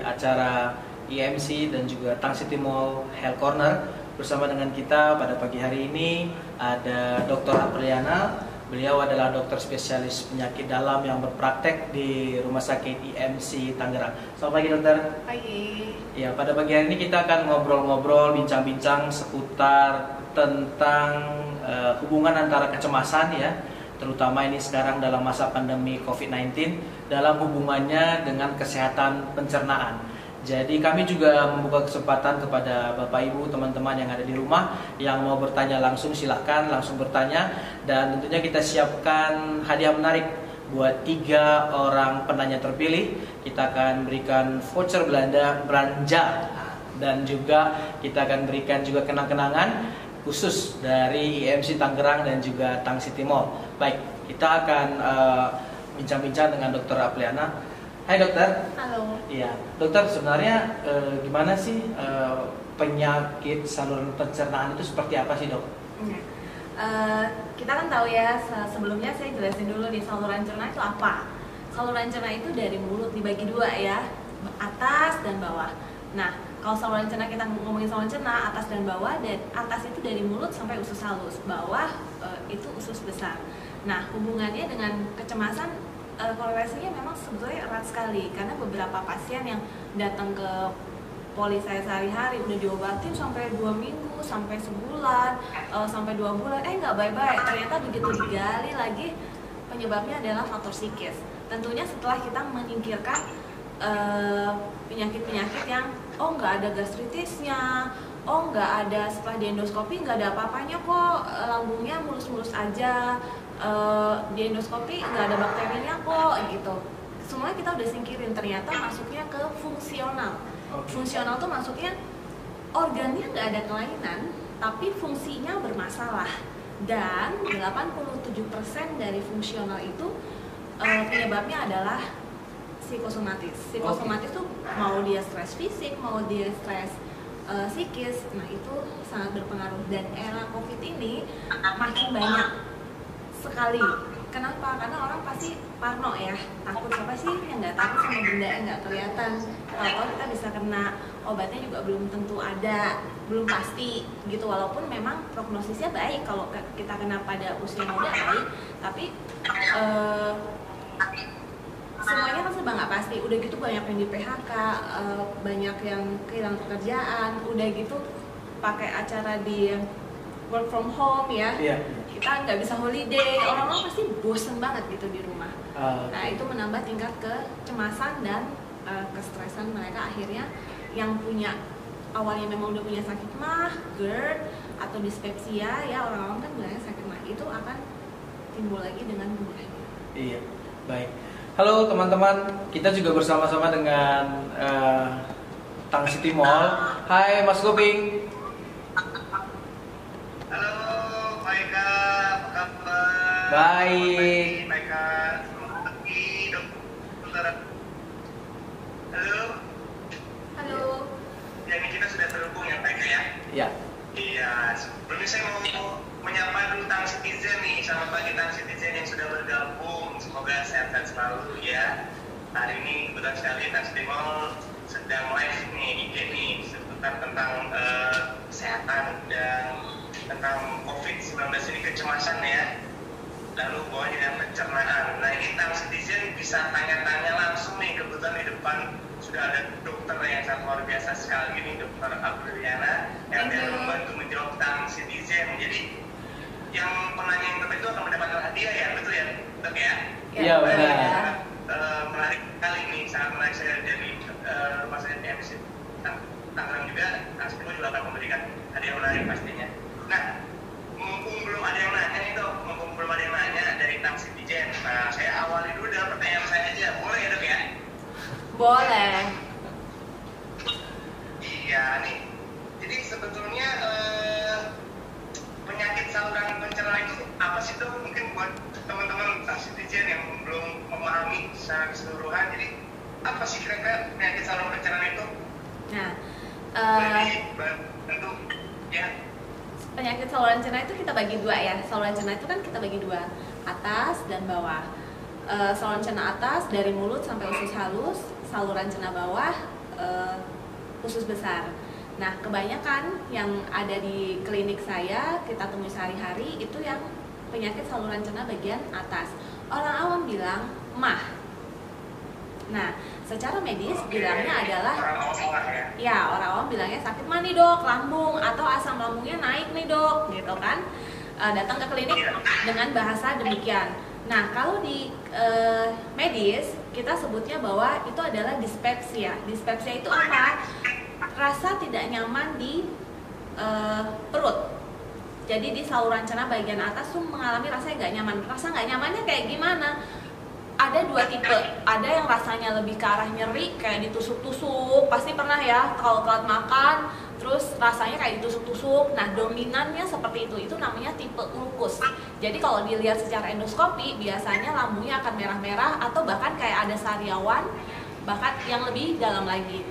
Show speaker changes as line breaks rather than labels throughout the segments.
acara IMC dan juga Tang City Mall Health Corner. Bersama dengan kita pada pagi hari ini ada Dr. Apriliana. Beliau adalah dokter spesialis penyakit dalam yang berpraktek di Rumah Sakit IMC Tangerang. Selamat pagi dokter.
Pagi.
Ya, pada pagi hari ini kita akan ngobrol-ngobrol, bincang-bincang seputar tentang hubungan antara kecemasan ya, terutama ini sekarang dalam masa pandemi COVID-19, dalam hubungannya dengan kesehatan pencernaan. Jadi kami juga membuka kesempatan kepada Bapak Ibu, teman-teman yang ada di rumah yang mau bertanya langsung, silahkan langsung bertanya. Dan tentunya kita siapkan hadiah menarik buat 3 orang penanya terpilih. Kita akan berikan voucher belanja dan juga kita akan berikan juga kenang-kenangan khusus dari IMC Tangerang dan juga Tang City Mall. Baik, kita akan bincang-bincang dengan Dr. Apriliana. Hai dokter.
Halo.
Iya, dokter, sebenarnya gimana sih penyakit saluran pencernaan itu seperti apa sih dok?
Kita kan tahu ya, sebelumnya saya jelasin dulu nih saluran cerna itu apa. Saluran cerna itu dari mulut dibagi 2 ya, atas dan bawah. Nah, kalau saluran cerna kita ngomongin saluran cerna atas dan bawah, dan atas itu dari mulut sampai usus halus, bawah itu usus besar. Nah, hubungannya dengan kecemasan korelasinya memang sebetulnya erat sekali, karena beberapa pasien yang datang ke poli saya sehari-hari udah diobatin sampai 2 minggu, sampai sebulan, sampai 2 bulan, nggak baik-baik. Ternyata begitu digali lagi penyebabnya adalah faktor psikis. Tentunya setelah kita menyingkirkan penyakit-penyakit yang nggak ada gastritisnya, nggak ada, setelah di endoskopi nggak ada apa-apanya kok, lambungnya mulus-mulus aja, di endoskopi nggak ada bakterinya kok gitu. Semuanya kita udah singkirin, ternyata masuknya ke fungsional. Fungsional tuh maksudnya organnya nggak ada kelainan, tapi fungsinya bermasalah. Dan 87% dari fungsional itu penyebabnya adalah psikosomatis. Psikosomatis tuh mau dia stres fisik, mau dia stres psikis, nah itu sangat berpengaruh. Dan era COVID ini makin banyak sekali. Kenapa? Karena orang pasti parno ya, takut. Siapa sih yang nggak takut sama benda yang nggak kelihatan? Kalau kita bisa kena, obatnya juga belum tentu ada, belum pasti gitu. Walaupun memang prognosisnya baik kalau kita kena pada usia muda baik, tapi semuanya kan serba nggak pasti. Udah gitu banyak yang di PHK, banyak yang kehilangan pekerjaan, udah gitu pakai acara di work from home ya. Kita nggak bisa holiday, orang-orang pasti bosen banget gitu di rumah. Nah itu menambah tingkat kecemasan dan kestresan mereka. Akhirnya yang punya awalnya memang udah punya sakit mah, GERD atau dispepsia ya, orang-orang kan bilangnya sakit mah, itu akan timbul lagi dengan mudahnya.
Iya, baik. Halo teman-teman, kita juga bersama-sama dengan Tang City Mall. Hai Mas Goping.
Halo, Maika, apa kabar?
Baik.
Maika, selamat pagi, dokter. Halo.
Halo.
Ya, ini kita sudah terhubung ya, Maika ya?
Ya.
Iya, sebelumnya saya mau menyapa dulu Tang Citizen nih, selamat pagi Tang Citizen yang sudah bergabung. Semoga sehat-sehat selalu ya. Hari ini kebetulan sekali Tang City Mall sedang live nih, IG nih, seputar tentang kesehatan dan tentang COVID-19 ini, kecemasan ya, lalu bawahnya dengan pencernaan. Nah ini Tang Citizen bisa tanya-tanya langsung nih, kebetulan di depan sudah ada dokter yang sangat luar biasa sekali nih, Dr. Apriliana yang akan membantu menjawab Tang Citizen. Jadi yang penanya yang terbaik itu akan mendapatkan hadiah ya, betul ya dok ya?
Iya benar.
Menarik sekali nih, sangat menarik. Saya dari rumah sakit IMC Tangerang juga, Tang Citizen juga akan memberikan hadiah menarik pastinya. Nah, mumpung belum ada yang nanya nih dok, mumpung belum ada yang nanya dari Tang Citizen, nah saya awali dulu dengan pertanyaan saya aja, boleh ya dok ya?
Boleh.
Iya nih, jadi sebetulnya penyakit saluran pencernaan itu apa sih dok? Mungkin buat teman-teman Tang Citizen yang belum memahami secara keseluruhan, jadi apa sih kira-kira penyakit saluran pencernaan itu?
Nah,
tentu ya.
penyakit saluran cerna itu kita bagi 2 ya. Saluran cerna itu kan kita bagi 2, atas dan bawah. Saluran cerna atas dari mulut sampai usus halus, saluran cerna bawah usus besar. Nah, kebanyakan yang ada di klinik saya, kita temui sehari-hari itu yang penyakit saluran cerna bagian atas. Orang awam bilang MAH. Nah, secara medis bilangnya adalah orang awam bilangnya sakit mah nih dok, lambung atau asam lambungnya naik nih dok, gitu kan. Datang ke klinik dengan bahasa demikian. Nah, kalau di medis kita sebutnya bahwa itu adalah dispepsia. Dispepsia itu apa? Rasa tidak nyaman di perut. Jadi di saluran cerna bagian atas tuh mengalami rasa nggak nyaman. Rasa nggak nyamannya kayak gimana? Ada dua tipe. Ada yang rasanya lebih ke arah nyeri, kayak ditusuk-tusuk. Pasti pernah ya kalau telat makan, terus rasanya kayak ditusuk-tusuk. Nah, dominannya seperti itu. Itu namanya tipe ulkus. Jadi kalau dilihat secara endoskopi, biasanya lambungnya akan merah-merah atau bahkan kayak ada sariawan, bahkan yang lebih dalam lagi.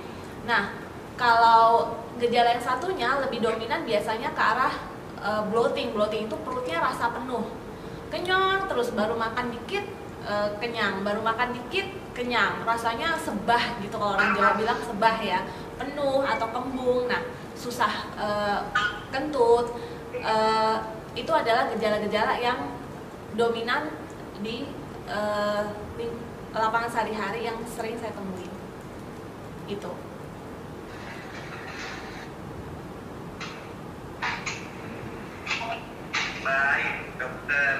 Nah, kalau gejala yang satunya lebih dominan biasanya ke arah bloating. Bloating itu perutnya rasa penuh, kenyang, terus baru makan dikit kenyang, baru makan dikit kenyang, rasanya sebah gitu, kalau orang Jawa bilang sebah ya, penuh atau kembung. Nah, susah kentut. Itu adalah gejala-gejala yang dominan di lapangan sehari-hari yang sering saya temui. Itu.
Baik, dokter.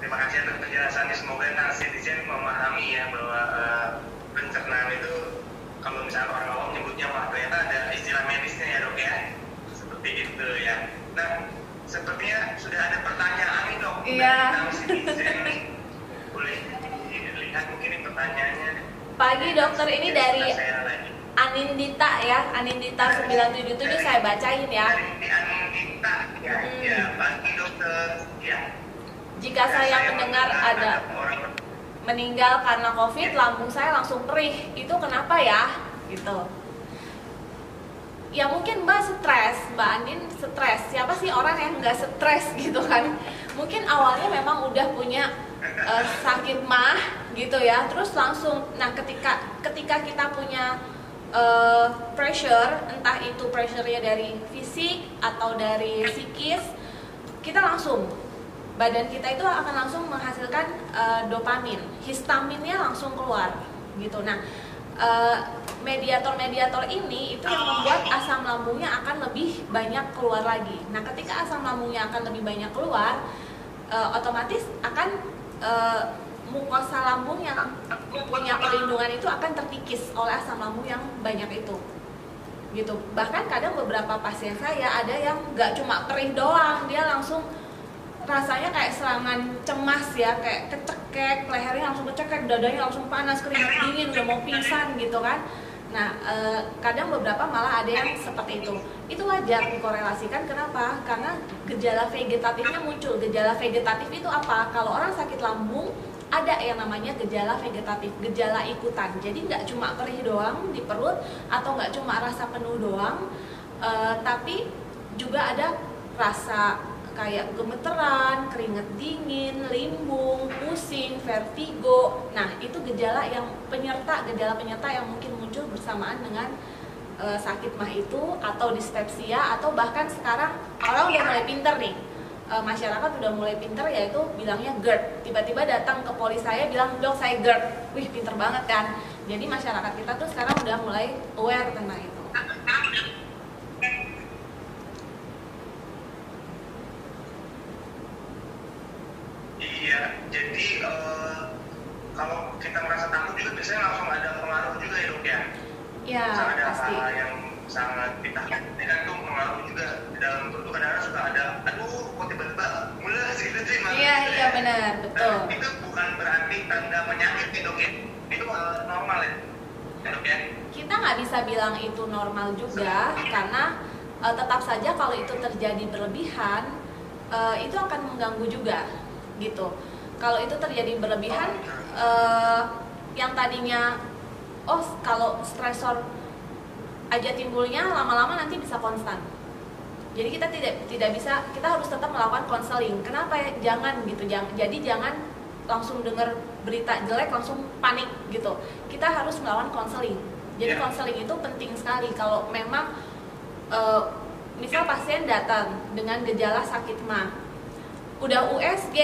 Terima kasih atas penjelasannya. Semoga netizen memahami ya bahwa pencernaan itu kalau misalnya orang awam nyebutnya mah, ternyata ada istilah medisnya ya dok ya. Seperti itu ya. Nah, sepertinya sudah ada pertanyaan nih dok.
Iya.
Netizen nih. Boleh dilihat mungkin ini pertanyaannya.
Pagi dokter, ini dari Anindita ya, Anindita 977, saya bacain ya.
Dari Anindita ya, ya pagi dokter ya.
Jika saya mendengar ada meninggal karena COVID, lambung saya langsung perih. Itu kenapa ya? Gitu. Ya mungkin Mbak stres, Mbak Andin stres. Siapa sih orang yang nggak stres gitu kan? Mungkin awalnya memang udah punya sakit mah gitu ya. Terus langsung, nah ketika kita punya pressure, entah itu pressure-nya dari fisik atau dari psikis, kita langsung badan kita itu akan langsung menghasilkan dopamin, histaminnya langsung keluar gitu. Nah, mediator-mediator ini itu yang membuat asam lambungnya akan lebih banyak keluar lagi. Nah, ketika asam lambungnya akan lebih banyak keluar, otomatis akan mukosa lambung yang punya perlindungan itu akan terkikis oleh asam lambung yang banyak itu gitu. Bahkan kadang beberapa pasien saya ada yang nggak cuma perih doang, dia langsung rasanya kayak serangan cemas ya, kayak kecekek, lehernya langsung kecekek, dadanya langsung panas, keringat dingin, udah mau pingsan gitu kan. Nah, kadang beberapa malah ada yang seperti itu. Itu wajar dikorelasikan. Kenapa? Karena gejala vegetatifnya muncul. Gejala vegetatif itu apa? Kalau orang sakit lambung, ada yang namanya gejala vegetatif, gejala ikutan. Jadi nggak cuma perih doang di perut, atau nggak cuma rasa penuh doang, tapi juga ada rasa kayak gemeteran, keringat dingin, limbung, pusing, vertigo. Nah, itu gejala penyerta yang mungkin muncul bersamaan dengan sakit mah itu, atau dispepsia, atau bahkan sekarang orang udah mulai pinter nih, masyarakat udah mulai pinter, yaitu bilangnya GERD. Tiba-tiba datang ke poli saya bilang, dok saya GERD. Wih, pinter banget kan. Jadi masyarakat kita tuh sekarang udah mulai aware tentang itu.
Iya, jadi kalau kita merasa takut juga biasanya langsung ada pengaruh juga ya dok ya?
Ya,
ada
pasti.
hal yang sangat ditakutkan tuh pengaruh juga di dalam tubuh. Kadang-kadang suka ada, aduh kok tiba-tiba mules gitu sih.
Iya benar, betul.
Itu bukan berarti tanda penyakit ya dok ya? Itu normal ya dok ya?
Kita nggak bisa bilang itu normal juga, karena tetap saja kalau itu terjadi berlebihan, itu akan mengganggu juga gitu. Kalau itu terjadi berlebihan, yang tadinya kalau stresor aja timbulnya, lama-lama nanti bisa konstan. Jadi kita tidak bisa, kita harus tetap melakukan konseling. Kenapa ya? Jangan gitu, jadi jangan langsung dengar berita jelek langsung panik gitu. Kita harus melawan konseling. Jadi konseling itu penting sekali. Kalau memang misal pasien datang dengan gejala sakit mah, udah USG,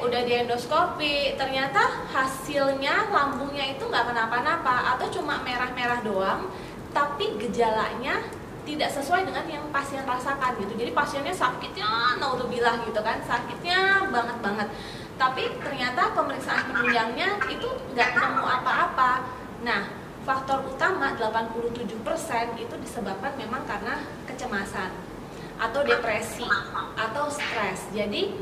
udah diendoskopi, ternyata hasilnya lambungnya itu nggak kenapa-napa atau cuma merah-merah doang, tapi gejalanya tidak sesuai dengan yang pasien rasakan gitu. Jadi pasiennya sakitnya naudzubillah gitu kan, sakitnya banget. Tapi ternyata pemeriksaan penunjangnya itu nggak nemu apa-apa. Nah, faktor utama 87% itu disebabkan memang karena kecemasan atau depresi atau stres. Jadi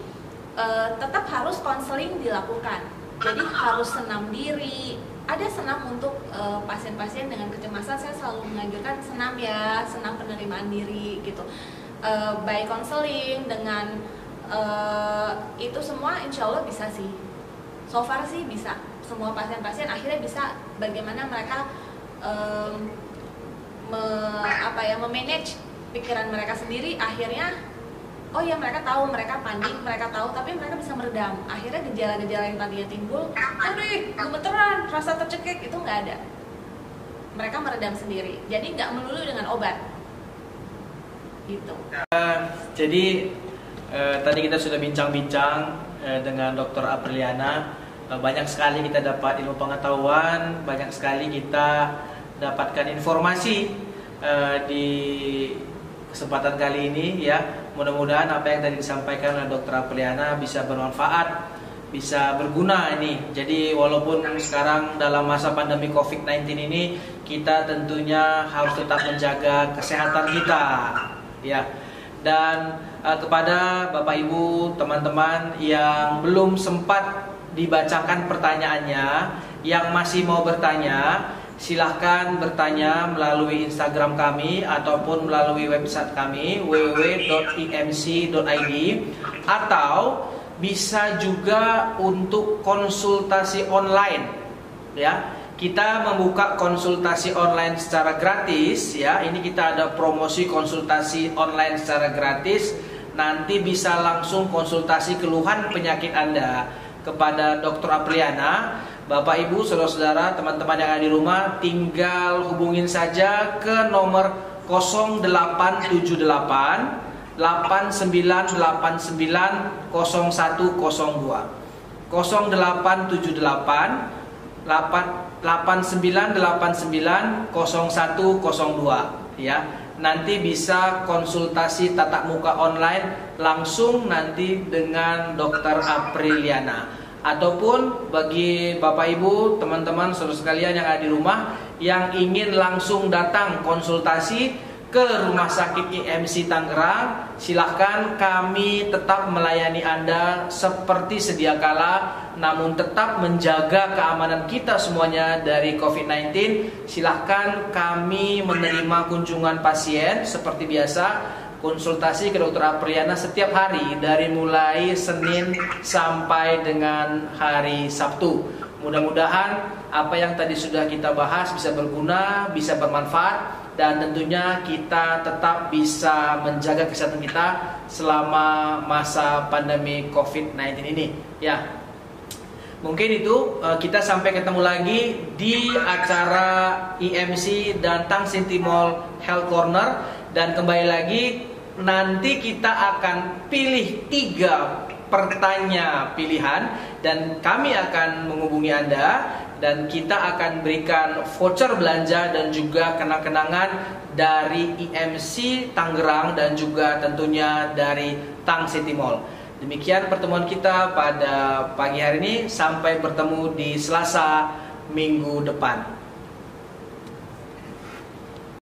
tetap harus konseling dilakukan. Jadi harus senam diri. Ada senam untuk pasien-pasien dengan kecemasan. Saya selalu menganjurkan senam ya, senam penerimaan diri gitu. By konseling dengan itu semua insya Allah bisa sih. So far sih bisa. Semua pasien-pasien akhirnya bisa bagaimana mereka memanage pikiran mereka sendiri. Akhirnya oh ya mereka tahu, mereka panik, mereka tahu, tapi mereka bisa meredam. Akhirnya gejala-gejala yang tadinya timbul, aduh gemeteran, rasa tercekik, itu nggak ada. Mereka meredam sendiri. Jadi nggak melulu dengan obat. Gitu.
Jadi tadi kita sudah bincang-bincang dengan Dr. Apriliana. Banyak sekali kita dapat ilmu pengetahuan, banyak sekali kita dapatkan informasi di kesempatan kali ini ya. Mudah-mudahan apa yang tadi disampaikan oleh Dr. Apriliana bisa bermanfaat, bisa berguna ini. Jadi walaupun sekarang dalam masa pandemi COVID-19 ini kita tentunya harus tetap menjaga kesehatan kita ya. Dan kepada Bapak Ibu, teman-teman yang belum sempat dibacakan pertanyaannya, yang masih mau bertanya, silahkan bertanya melalui Instagram kami ataupun melalui website kami www.imc.id, atau bisa juga untuk konsultasi online ya. Kita membuka konsultasi online secara gratis ya. Ini kita ada promosi konsultasi online secara gratis. Nanti bisa langsung konsultasi keluhan penyakit Anda kepada Dr. Apriliana. Bapak Ibu, saudara-saudara, teman-teman yang ada di rumah, tinggal hubungin saja ke nomor 0878 8989 0102. 0878 8989 0102 ya. Nanti bisa konsultasi tatap muka online langsung nanti dengan Dr. Apriliana. Ataupun bagi Bapak Ibu, teman-teman, saudara sekalian yang ada di rumah yang ingin langsung datang konsultasi ke Rumah Sakit IMC Tangerang, silahkan, kami tetap melayani Anda seperti sedia kala, namun tetap menjaga keamanan kita semuanya dari COVID-19. Silahkan, kami menerima kunjungan pasien seperti biasa. Konsultasi ke Dr. Apriliana setiap hari dari mulai Senin sampai dengan hari Sabtu. Mudah-mudahan apa yang tadi sudah kita bahas bisa berguna, bisa bermanfaat, dan tentunya kita tetap bisa menjaga kesehatan kita selama masa pandemi COVID-19 ini ya. Mungkin itu, kita sampai ketemu lagi di acara IMC dan Tang Shin Timol Health Corner. Dan kembali lagi, nanti kita akan pilih 3 pertanyaan pilihan dan kami akan menghubungi Anda, dan kita akan berikan voucher belanja dan juga kenang-kenangan dari IMC Tangerang dan juga tentunya dari Tang Shin Timol. Demikian pertemuan kita pada pagi hari ini, sampai bertemu di Selasa minggu depan.